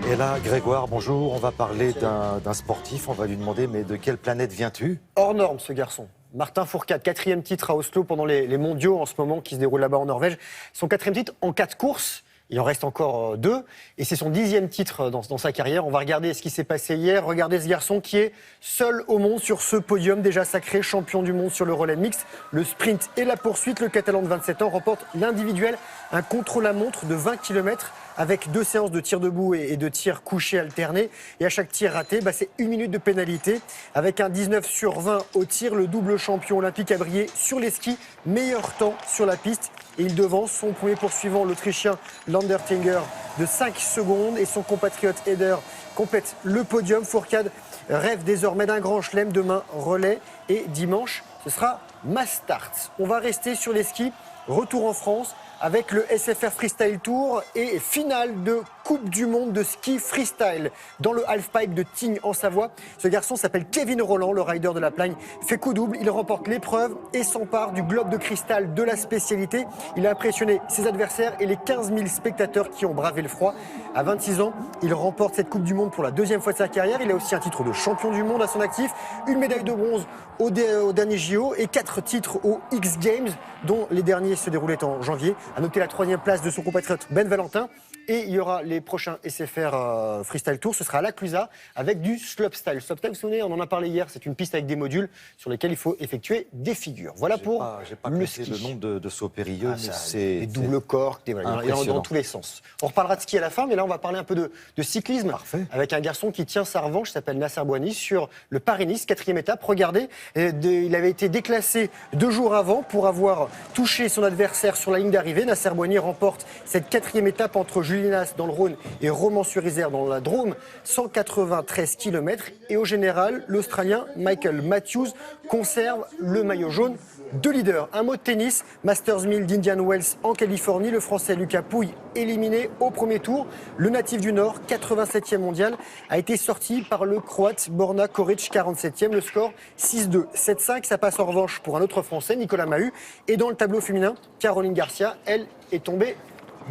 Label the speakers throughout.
Speaker 1: Et là, Grégoire, bonjour, on va parler d'un sportif, on va lui demander, mais de quelle planète viens-tu?
Speaker 2: Hors norme, ce garçon. Martin Fourcade, 4e titre à Oslo pendant les mondiaux en ce moment qui se déroulent là-bas en Norvège. Son 4e titre en 4 courses. Il en reste encore 2. Et c'est son 10e titre dans sa carrière. On va regarder ce qui s'est passé hier. Regardez ce garçon qui est seul au monde sur ce podium, déjà sacré champion du monde sur le relais mixte. Le sprint et la poursuite. Le Catalan de 27 ans remporte l'individuel, un contre-la-montre de 20 km avec 2 séances de tir debout et de tir couché alternés. Et à chaque tir raté, c'est 1 minute de pénalité. Avec un 19 sur 20 au tir, le double champion olympique a brillé sur les skis. Meilleur temps sur la piste. Et il devance son premier poursuivant, l'Autrichien Landertinger, de 5 secondes. Et son compatriote Eder complète le podium. Fourcade rêve désormais d'un grand chelem demain relais. Et dimanche, ce sera mass start. On va rester sur les skis. Retour en France avec le SFR Freestyle Tour et finale de Coupe du Monde de ski freestyle dans le halfpipe de Tignes en Savoie. Ce garçon s'appelle Kevin Roland, le rider de la Plagne, fait coup double. Il remporte l'épreuve et s'empare du globe de cristal de la spécialité. Il a impressionné ses adversaires et les 15 000 spectateurs qui ont bravé le froid. À 26 ans, il remporte cette Coupe du Monde pour la 2e fois de sa carrière. Il a aussi un titre de champion du monde à son actif, une médaille de bronze au dernier JO et 4 titres aux X Games, dont les derniers se déroulaient en janvier. À noter la 3e place de son compatriote Ben Valentin. Et il y aura les prochains SFR Freestyle Tour. Ce sera à la Clusaz avec du slopestyle. Slopestyle, vous vous souvenez, on en a pas parlé hier. C'est une piste avec des modules sur lesquels il faut effectuer des figures. Voilà pour
Speaker 1: J'ai pas
Speaker 2: le
Speaker 1: compté
Speaker 2: ski.
Speaker 1: le nombre de sauts périlleux, mais c'est
Speaker 2: des doubles corks, il y en a dans tous les sens. On reparlera de ski à la fin, mais là on va parler un peu de cyclisme.
Speaker 1: Parfait.
Speaker 2: Avec un garçon qui tient sa revanche, il s'appelle Nasser Bouhanni, sur le Paris-Nice, 4e étape. Regardez, il avait été déclassé 2 jours avant pour avoir touché son adversaire sur la ligne d'arrivée. Nasser Bouhanni remporte cette 4e étape entre Julinas dans le Rhône et Romans-sur-Isère dans la Drôme, 193 km. Et au général, l'Australien Michael Matthews conserve le maillot jaune de leader. Un mot de tennis, Masters 1000 d'Indian Wells en Californie. Le Français Lucas Pouille éliminé au premier tour. Le natif du Nord, 87e mondial, a été sorti par le Croate Borna Koric, 47e. Le score 6-2, 7-5. Ça passe en revanche pour un autre Français, Nicolas Mahut. Et dans le tableau féminin, Caroline Garcia, elle, est tombée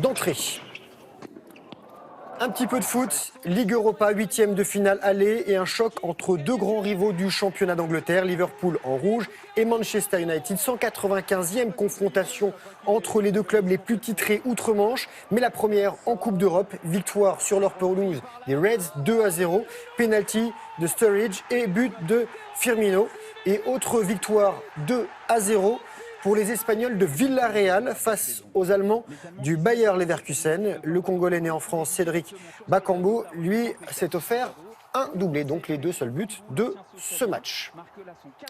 Speaker 2: d'entrée. Un petit peu de foot, Ligue Europa, 8e de finale aller et un choc entre 2 grands rivaux du championnat d'Angleterre, Liverpool en rouge et Manchester United. 195e confrontation entre les 2 clubs les plus titrés outre-Manche, mais la première en Coupe d'Europe, victoire sur leur pelouse des Reds 2-0, penalty de Sturridge et but de Firmino. Et autre victoire 2-0 pour les Espagnols de Villarreal face aux Allemands du Bayer Leverkusen. Le Congolais né en France, Cédric Bakambu, lui, s'est offert un doublé, donc les 2 seuls buts de ce match.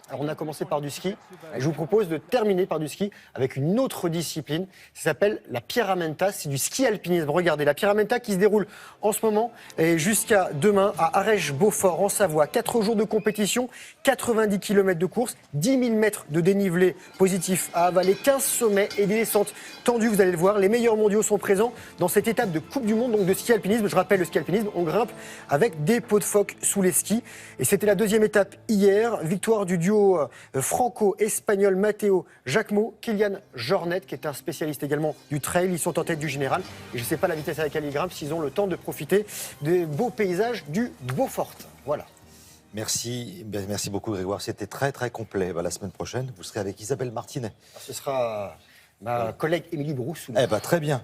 Speaker 2: Alors on a commencé par du ski, et je vous propose de terminer par du ski avec une autre discipline, ça s'appelle la Pyramenta, c'est du ski alpinisme. Regardez, la Pyramenta qui se déroule en ce moment et jusqu'à demain à Arèche-Beaufort en Savoie. 4 jours de compétition, 90 km de course, 10 000 mètres de dénivelé positif à avaler, 15 sommets et des descentes tendues, vous allez le voir. Les meilleurs mondiaux sont présents dans cette étape de Coupe du Monde, donc de ski alpinisme. Je rappelle, le ski alpinisme, on grimpe avec des pots de phoque sous les skis. Et c'était la 2e étape hier. Victoire du duo franco-espagnol Matteo Jacquemot, Kylian Jornet, qui est un spécialiste également du trail. Ils sont en tête du général. Et je ne sais pas la vitesse à laquelle ils grimpent, s'ils ont le temps de profiter des beaux paysages du Beaufort. Voilà.
Speaker 1: Merci beaucoup Grégoire, c'était très très complet. La semaine prochaine, vous serez avec Isabelle Martinet.
Speaker 2: Ce sera ma collègue Émilie Broussou.
Speaker 1: Très bien.